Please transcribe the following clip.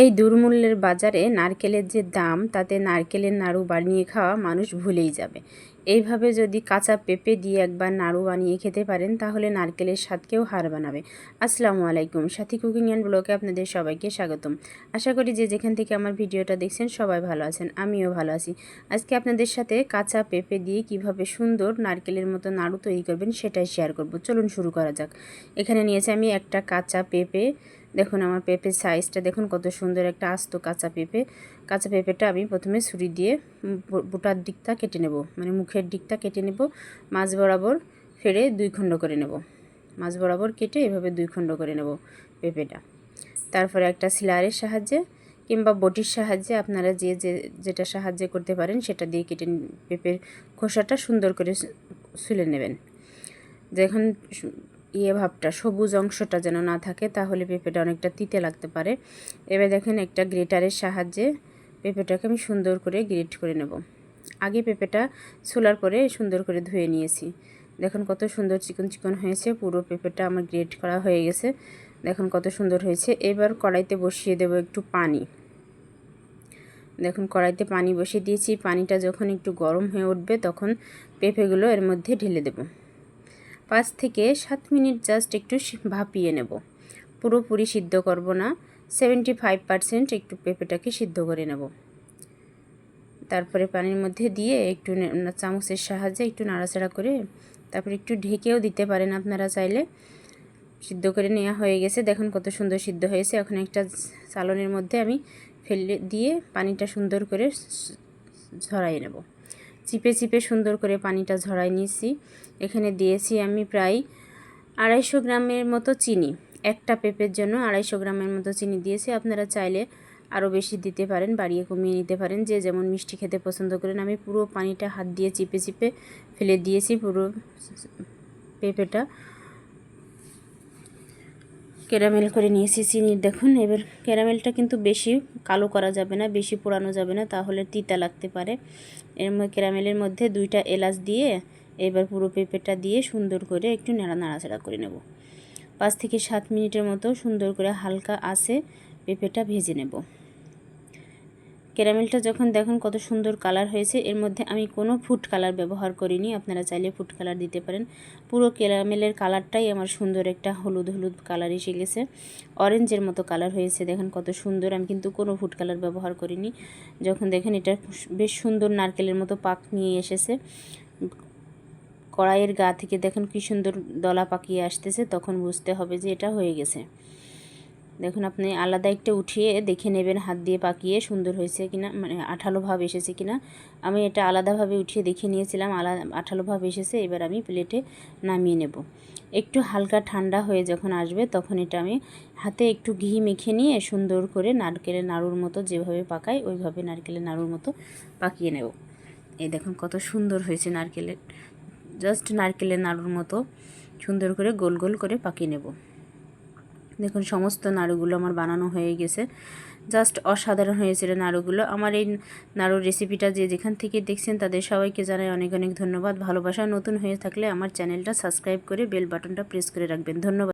এই দুর্মূল্যের বাজারে নারকেলের যে দাম, তাতে নারকেলের নাড়ু বানিয়ে খাওয়া মানুষ ভুলেই যাবে। এইভাবে যদি কাঁচা পেঁপে দিয়ে একবার নাড়ু বানিয়ে খেতে পারেন, তাহলে নারকেলের স্বাদকেও হার বানাবে। আসসালামু আলাইকুম, সাথী কুকিং অ্যান্ড ব্লগে আপনাদের সবাইকে স্বাগতম। আশা করি যে যেখান থেকে আমার ভিডিওটা দেখছেন সবাই ভালো আছেন, আমিও ভালো আছি। আজকে আপনাদের সাথে কাঁচা পেঁপে দিয়ে কিভাবে সুন্দর নারকেলের মতো নাড়ু তৈরি করবেন সেটাই শেয়ার করব। চলুন শুরু করা যাক। এখানে নিয়েছি আমি একটা কাঁচা পেঁপে। দেখুন আমার পেঁপের সাইজটা দেখুন, কত সুন্দর একটা আস্ত কাঁচা পেঁপে। কাঁচা পেঁপেটা আমি প্রথমে ছুরি দিয়ে বোটার দিকটা কেটে নেব, মানে মুখের দিকটা কেটে নেব। মাঝ বরাবর ফেড়ে 2 খণ্ড করে নেব। মাঝ বরাবর কেটে এভাবে 2 খণ্ড করে নেব পেঁপেটা। তারপরে একটা সিলারের সাহায্যে কিংবা বটির সাহায্যে আপনারা যেটা সাহায্যে করতে পারেন সেটা দিয়ে কেটে পেঁপের খোসাটা সুন্দর করে ছুলে নেবেন। যখন ভাবটা সবুজ অংশটা যেন না থাকে, তাহলে পেঁপেটা অনেকটা তিতে লাগতে পারে। এবার দেখেন একটা গ্রেটারের সাহায্যে পেঁপেটাকে আমি সুন্দর করে গ্রেট করে নেব। আগে পেঁপেটা ছোলার পরে সুন্দর করে ধুয়ে নিয়েছি। দেখুন কত সুন্দর চিকন চিকন হয়েছে। পুরো পেঁপেটা আমার গ্রেট করা হয়ে গেছে। দেখুন কত সুন্দর হয়েছে। এবার কড়াইতে বসিয়ে দেব একটু পানি। দেখুন কড়াইতে পানি বসিয়ে দিয়েছি। পানিটা যখন একটু গরম হয়ে উঠবে, তখন পেঁপেগুলো এর মধ্যে ঢেলে দেব। 5 থেকে 7 মিনিট জাস্ট একটু ভাপিয়ে নেব। পুরোপুরি সিদ্ধ করব না, 75% একটু পেঁপেটাকে সিদ্ধ করে নেব। তারপরে পানির মধ্যে দিয়ে একটু চামচের সাহায্যে একটু নাড়াচাড়া করে তারপরে একটু ঢেকেও দিতে পারেন আপনারা চাইলে। সিদ্ধ করে নেওয়া হয়ে গেছে। দেখুন কত সুন্দর সিদ্ধ হয়েছে। এখন একটা চালনের মধ্যে আমি ফেলে দিয়ে পানিটা সুন্দর করে ঝরাই নেব। চিপে চিপে সুন্দর করে পানিটা ঝরাই নিয়েছি। এখানে দিয়েছি আমি প্রায় 250 গ্রামের মতো চিনি। একটা পেঁপের জন্য 250 গ্রামের মতো চিনি দিয়েছি। আপনারা চাইলে আরও বেশি দিতে পারেন, বাড়িয়ে কমিয়ে নিতে পারেন, যে যেমন মিষ্টি খেতে পছন্দ করেন। আমি পুরো পানিটা হাত দিয়ে চিপে চিপে ফেলে দিয়েছি। পুরো পেঁপেটা ক্যারামেল করে নিয়েছি চিনির। দেখুন এবার ক্যারামেলটা কিন্তু বেশি কালো করা যাবে না, বেশি পোড়ানো যাবে না, তাহলে তিতা লাগতে পারে। ক্যারামেলের মধ্যে 2টা এলাচ দিয়ে এবার পুরো পেঁপেটা দিয়ে সুন্দর করে একটু নাড়াচাড়া করে নেব। 5 থেকে 7 মিনিটের মতো সুন্দর করে হালকা আঁচে পেঁপেটা ভেজে নেব। ক্যারামেলটা যখন দেখুন কত সুন্দর কালার হয়েছে, এর মধ্যে আমি কোনো ফুড কালার ব্যবহার করিনি। আপনারা চাইলে ফুড কালার দিতে পারেন। পুরো ক্যারামেলের কালারটাই আমার সুন্দর একটা হলুদ হলুদ কালার এসে গেছে, অরেঞ্জের মতো কালার হয়েছে। দেখেন কত সুন্দর। আমি কিন্তু কোনো ফুড কালার ব্যবহার করিনি। যখন দেখেন এটা বেশ সুন্দর নারকেলের মতো পাক নিয়ে এসেছে, কড়াইয়ের গা থেকে দেখুন কি সুন্দর দলা পাকিয়ে আসতেছে, তখন বুঝতে হবে যে এটা হয়ে গেছে। দেখুন আপনি আলাদা একটা উঠিয়ে দেখে নেবেন হাত দিয়ে পাকিয়ে সুন্দর হয়েছে কিনা, মানে আঠালো ভাব এসেছে কিনা। আমি এটা আলাদাভাবে উঠিয়ে দেখে নিয়েছিলাম, আঠালো ভাব এসেছে। এবার আমি প্লেটে নামিয়ে নেব। একটু হালকা ঠান্ডা হয়ে যখন আসবে, তখন এটা আমি হাতে একটু ঘি মেখে নিয়ে সুন্দর করে নারকেলের নাড়ুর মতো যেভাবে পাকাই, ওইভাবে নারকেলের নাড়ুর মতো পাকিয়ে নেব। এই দেখুন কত সুন্দর হয়েছে নারকেলের, জাস্ট নারকেলের নাড়ুর মতো সুন্দর করে গোল গোল করে পাকিয়ে নেব। দেখুন সমস্ত নাড়ুগুলো আমার বানানো হয়ে গেছে। জাস্ট অসাধারণ হয়েছিল নাড়ুগুলো। আমার এই নাড়ুর রেসিপিটা যে যেখান থেকে দেখছেন তাদের সবাইকে জানাই অনেক অনেক ধন্যবাদ, ভালোবাসা। নতুন হয়ে থাকলে আমার চ্যানেলটা সাবস্ক্রাইব করে বেল বাটনটা প্রেস করে রাখবেন। ধন্যবাদ।